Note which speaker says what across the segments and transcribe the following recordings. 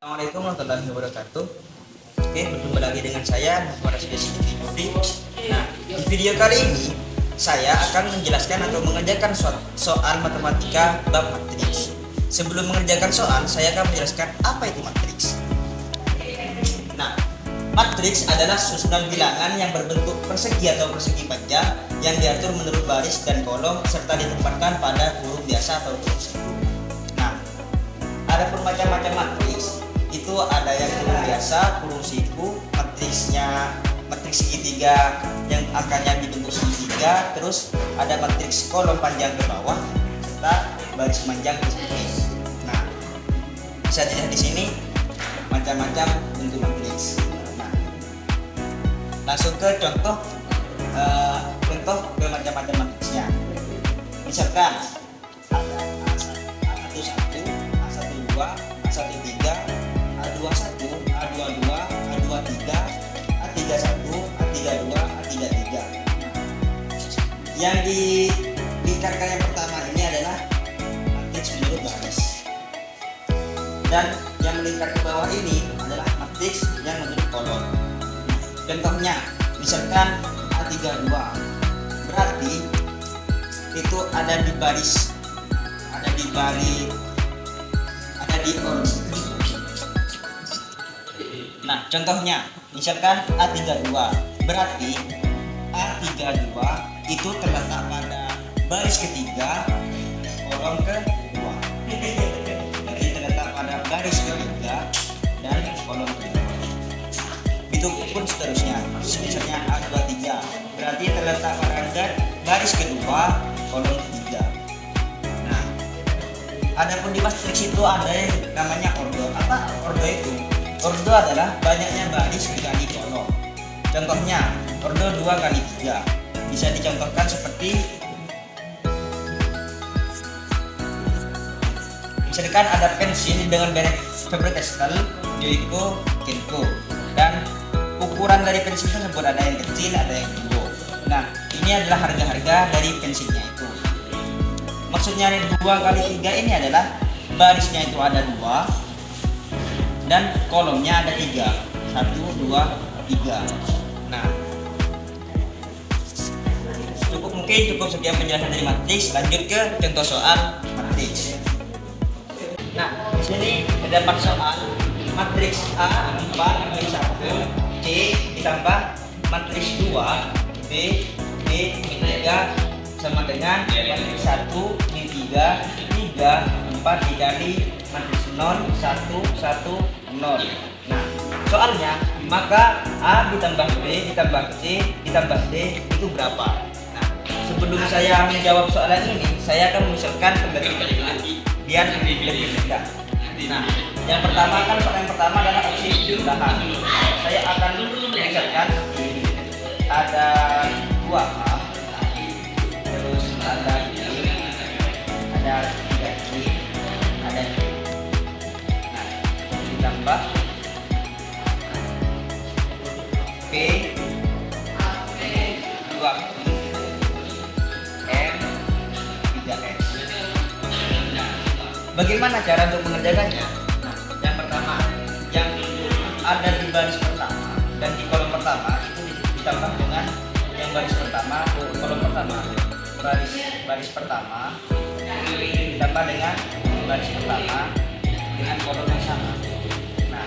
Speaker 1: Assalamualaikum warahmatullahi wabarakatuh. Oke, berjumpa lagi dengan saya Muhammad Asy Jufri. Nah, di video kali ini saya akan menjelaskan atau mengerjakan soal matematika bab matriks. Sebelum mengerjakan soal, saya akan menjelaskan apa itu matriks. Nah, matriks adalah susunan bilangan yang berbentuk persegi atau persegi panjang yang diatur menurut baris dan kolom serta ditempatkan pada huruf biasa atau huruf sekunder. Nah, ada macam-macam matriks. Itu ada yang kurung biasa, kurung siku, matriks segitiga yang angkanya dibentuk segitiga, terus ada matriks kolom panjang ke bawah serta baris panjang ke sini. Nah, bisa dilihat di sini macam-macam bentuk matriks. Nah, langsung ke contoh ke macam-macam matriksnya. Misalkan ada A11, A12, A13, A21, A22, A23, A31, A32, A33. Yang dilingkarkan yang pertama ini adalah matriks menurut baris. Dan yang melingkar ke bawah ini adalah matriks yang menurut kolom. Contohnya, misalkan A32, berarti itu ada di order. Nah, contohnya, misalkan A32, berarti A32 itu terletak pada baris ketiga, kolom kedua. Jadi terletak pada baris ketiga dan kolom kedua. Itu pun seterusnya. Misalnya A23, berarti terletak pada baris kedua, kolom ketiga. Nah, adapun di matriks itu ada yang namanya ordo. Apa ordo itu? Ordo adalah banyaknya baris dikali kolom. Contohnya, ordo 2 kali 3. Bisa dicontohkan seperti misalkan ada pensil dengan merek Faber-Castell, Joico, Kenko. Dan ukuran dari pensil tersebut ada yang kecil, ada yang jumbo. Nah, ini adalah harga-harga dari pensilnya itu. Maksudnya 2 kali 3 ini adalah barisnya itu ada 2 dan kolomnya ada 3, 1, 2, 3. Nah, cukup sekian penjelasan dari matriks. Lanjut ke contoh soal matriks. Nah, di sini terdapat soal matriks A 4 min 1 C ditambah matriks 2 B min 3 sama dengan matriks 1 min 3 4 dikali matriks 0 1 1 0. Nah, soalnya maka A ditambah B ditambah C ditambah D itu berapa? Nah, sebelum saya menjawab soalan ini, saya akan menyusulkan pembagian biar lebih mudah. Nah, yang pertama kan soal yang pertama adalah opsi jumlahan. Saya akan menyusulkan ada 2A, terus ada B, ada 3C, ada D. Nah, ditambah P 2Q M 3S. Nah, bagaimana cara untuk mengerjakannya? Nah, yang pertama, yang ada di baris pertama dan di kolom pertama itu ditambah dengan yang baris pertama, kolom pertama, baris pertama ditambah dengan baris pertama dengan kolom yang sama. Nah,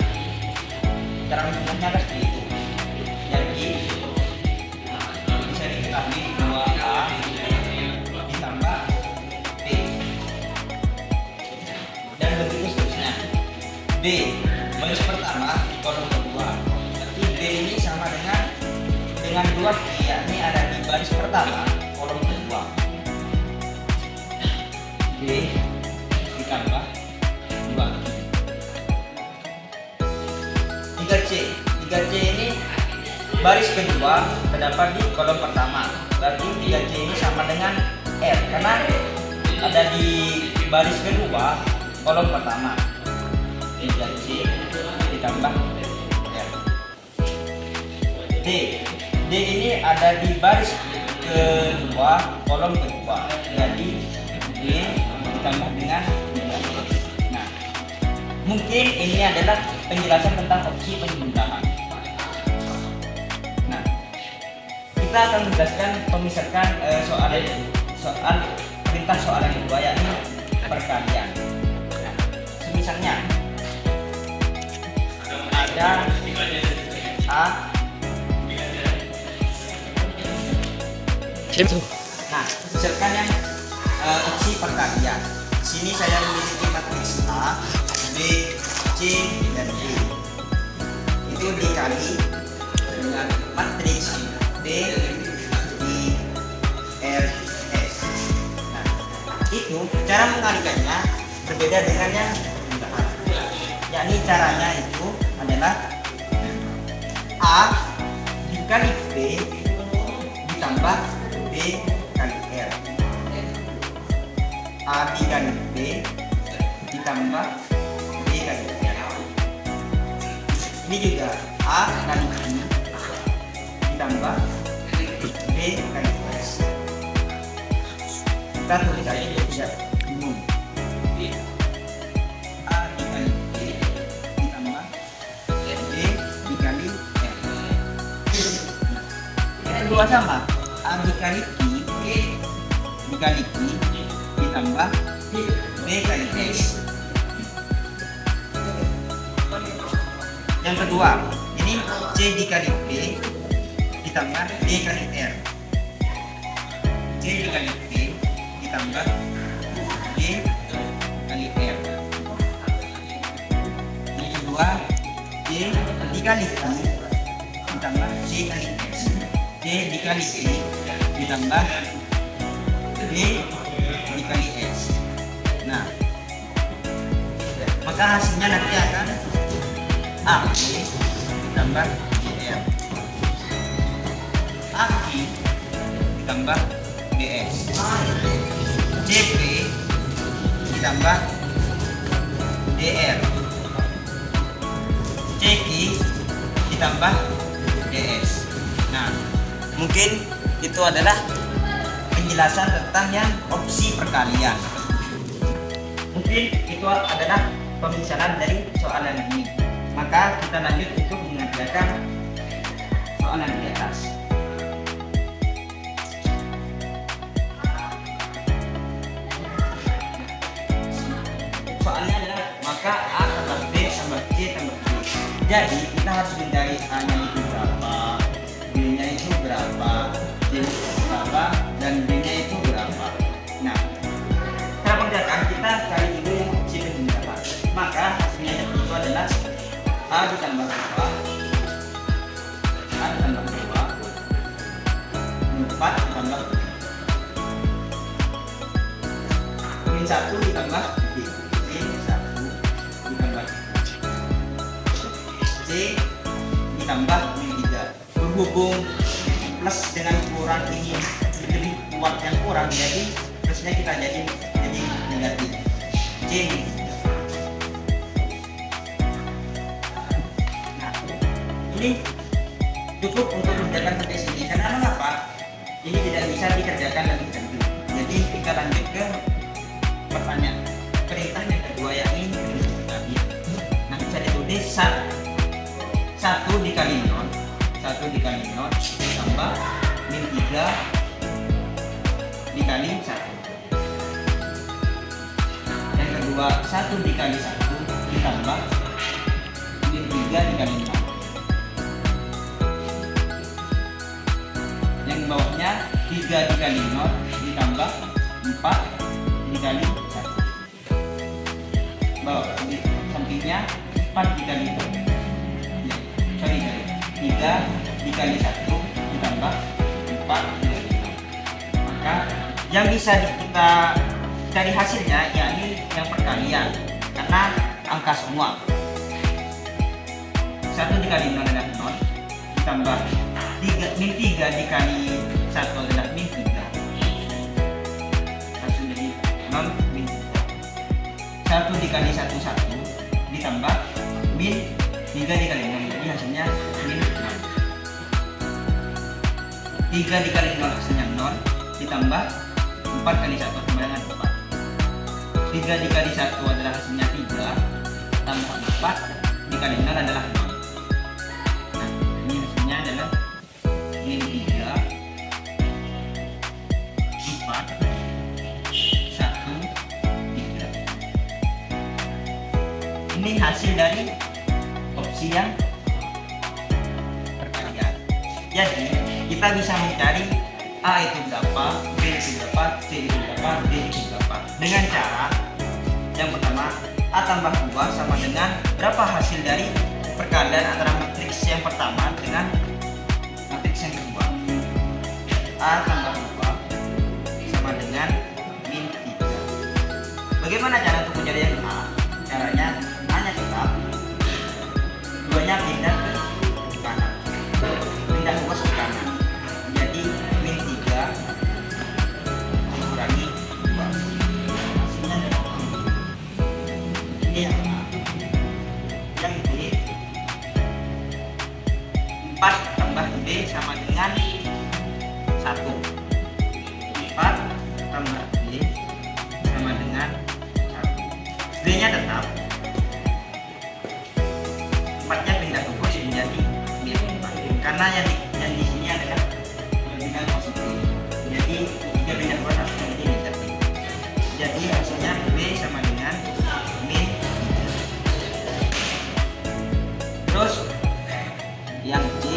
Speaker 1: cara menghitungnya adalah seperti itu. Jadi bisa diketahui 2A ditambah B dan begitu seterusnya. B baris pertama kolom kedua. Berarti B ini sama dengan 2Q, yakni ada di baris pertama kolom kedua. B ditambah 2Q. 3C ini baris kedua terdapat di kolom pertama. Berarti 3C ini sama dengan R karena ada di baris kedua kolom pertama. 3C ditambah R. D ini ada di baris kedua kolom kedua. Jadi D ditambah dengan 3. Nah, Mungkin ini adalah penjelasan tentang opsi penjumlahan. Nah, kita akan menjelaskan pemisalkan soal perintah soalan kedua, yakni perkalian. Nah, misalnya ada A. Nah, misalkan yang opsi perkalian. Sini saya memiliki matriks A, B, C, dan D. Itu dikali dengan matriks D, I, R, S. Nah, itu cara mengalikannya berbeda dengan yang penjumlahan. Yakni caranya itu adalah A dikali B ditambah B kali R. A dikali B ditambah B kali R. Ini juga A kali B ditambah B kali S. Kita tulis aja biar tidak bingung. A dikali B ditambah B dikali R. Yang kedua sama, A dikali Q dikali Q ditambah B kali S. Yang kedua, ini C dikali B ditambah B kali R. C dikali B ditambah B kali R. Yang kedua, C dikali Q ditambah C kali S. C dikali B ditambah B dikali S. Nah, maka hasilnya nanti akan AB ditambah BR, AB ditambah BS, CP ditambah DR, CQ ditambah DS. Nah, mungkin itu adalah penjelasan tentang yang opsi perkalian. Mungkin itu adalah pemisalan dari soalan ini. Maka kita lanjut untuk mengerjakan soalan di atas. Soalnya adalah maka A tambah B tambah C tambah D. Jadi kita harus mencari A-nya itu berapa, B-nya itu berapa, C-nya itu berapa, dan D-nya itu berapa. Nah, cara mengerjakan kita cari dulu yang opsi penjumlahan. Maka hasilnya itu adalah A ditambah 2, A ditambah 2, 4 ditambah 2, min 1 ditambah B, min 1 ditambah C ditambah min 3. Berhubung plus dengan kurang ini lebih kuat yang kurang, jadi plusnya kita jadi negatif. C min 3. Ini cukup untuk mengerjakan sampai sini. Karena mengapa? Ini tidak bisa dikerjakan lebih lanjut. Jadi kita lanjut ke pertanyaan perintah yang kedua, yakni penjumlahan. Nah, bisa ditulis 1 dikali 0 tambah min 3 dikali 1. Yang kedua 1 dikali 1 ditambah min 3 dikali 0. Bawahnya 3 dikali 0 ditambah 4 dikali 1. Bawah di sampingnya 4 dikali 3 dikali 1 ditambah 4 dikali 1. Maka yang bisa kita cari hasilnya yakni yang perkalian, karena angka semua. 1 dikali 0 adalah 0 ditambah min 3 dikali 1 adalah min 3. Langsung jadi 0 min 3. 1 dikali 1 1 ditambah min 3 dikali 0, jadi hasilnya min 6. 3 dikali 0 hasilnya 0 ditambah 4 kali 1 sama dengan 4. 3 dikali 1 adalah hasilnya 3 tambah 4 dikali 0 adalah 0. Nah, ini hasilnya adalah min 3 4 1 3. Ini hasil dari opsi yang perkalian. Jadi kita bisa mencari A itu berapa, B itu berapa, C itu berapa, D itu berapa dengan cara yang pertama, A tambah 2 sama dengan berapa hasil dari perkalian antara matriks yang pertama dengan matriks yang kedua. A tambah 2 sama dengan min 3. Bagaimana cara untuk mencari yang A? Caranya A-nya tetap, 2-nya pindah ke kanan, pindah luas ke kanan. Jadi min 3 dikurangi 2, hasilnya adalah ini yang A. Yang B, 4 tambah B sama dengan 1. 4 tambah B sama dengan 1. B nya tetap, 4 nya pindah ke bawah menjadi min 4 karena yang di sini adalah bilangan positif. Jadi 3 pindah ke bawah harus menjadi negatif. Jadi hasilnya B sama dengan min 3. Terus yang C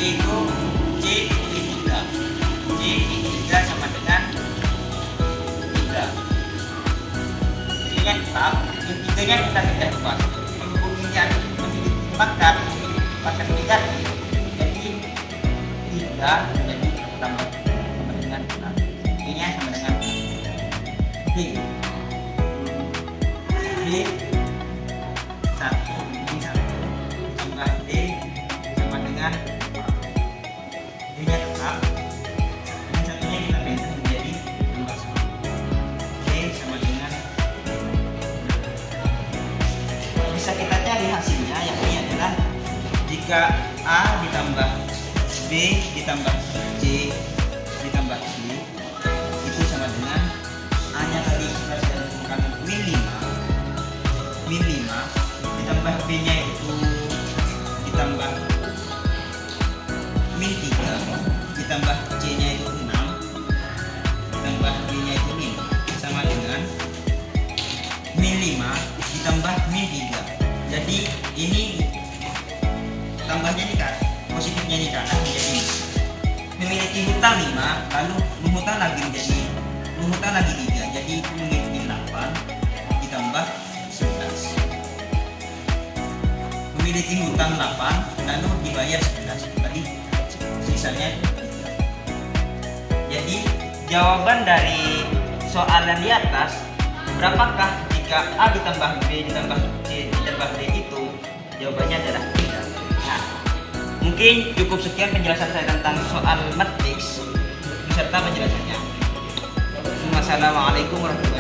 Speaker 1: itu C min 3. C min 3 sama dengan 3. C-nya tetap, min 3-nya kita pindah ke bawah. Berhubung ini ada pangkat negatif, jadi 3 jadi tambah sama dengan 6. C-nya sama dengan 6. D 1 min 1 tambah D sama dengan 4. D-nya tetap, min 1-nya kita pindah menjadi 2. D sama dengan 6. Bisa kita cari hasilnya, yakni adalah jika A ditambah B ditambah C ditambah D itu sama dengan A-nya tadi kita sudah temukan min 5 ditambah B-nya itu ditambah min 3 ditambah C-nya itu 6 ditambah B-nya itu 5 sama dengan min 5 ditambah min 3. Jadi ini tambahnya di kanan, positifnya di kanan menjadi memiliki hutang 5, lalu menghutang lagi 3, jadi memiliki 8 ditambah 11. Memiliki hutang 8 lalu dibayar 11, berarti sisanya 3. Jadi jawaban dari soalan di atas, berapakah jika A ditambah B ditambah C ditambah D itu, jawabannya adalah 3. Nah, mungkin cukup sekian penjelasan saya tentang soal matriks beserta penjelasannya. Wassalamualaikum warahmatullahi wabarakatuh.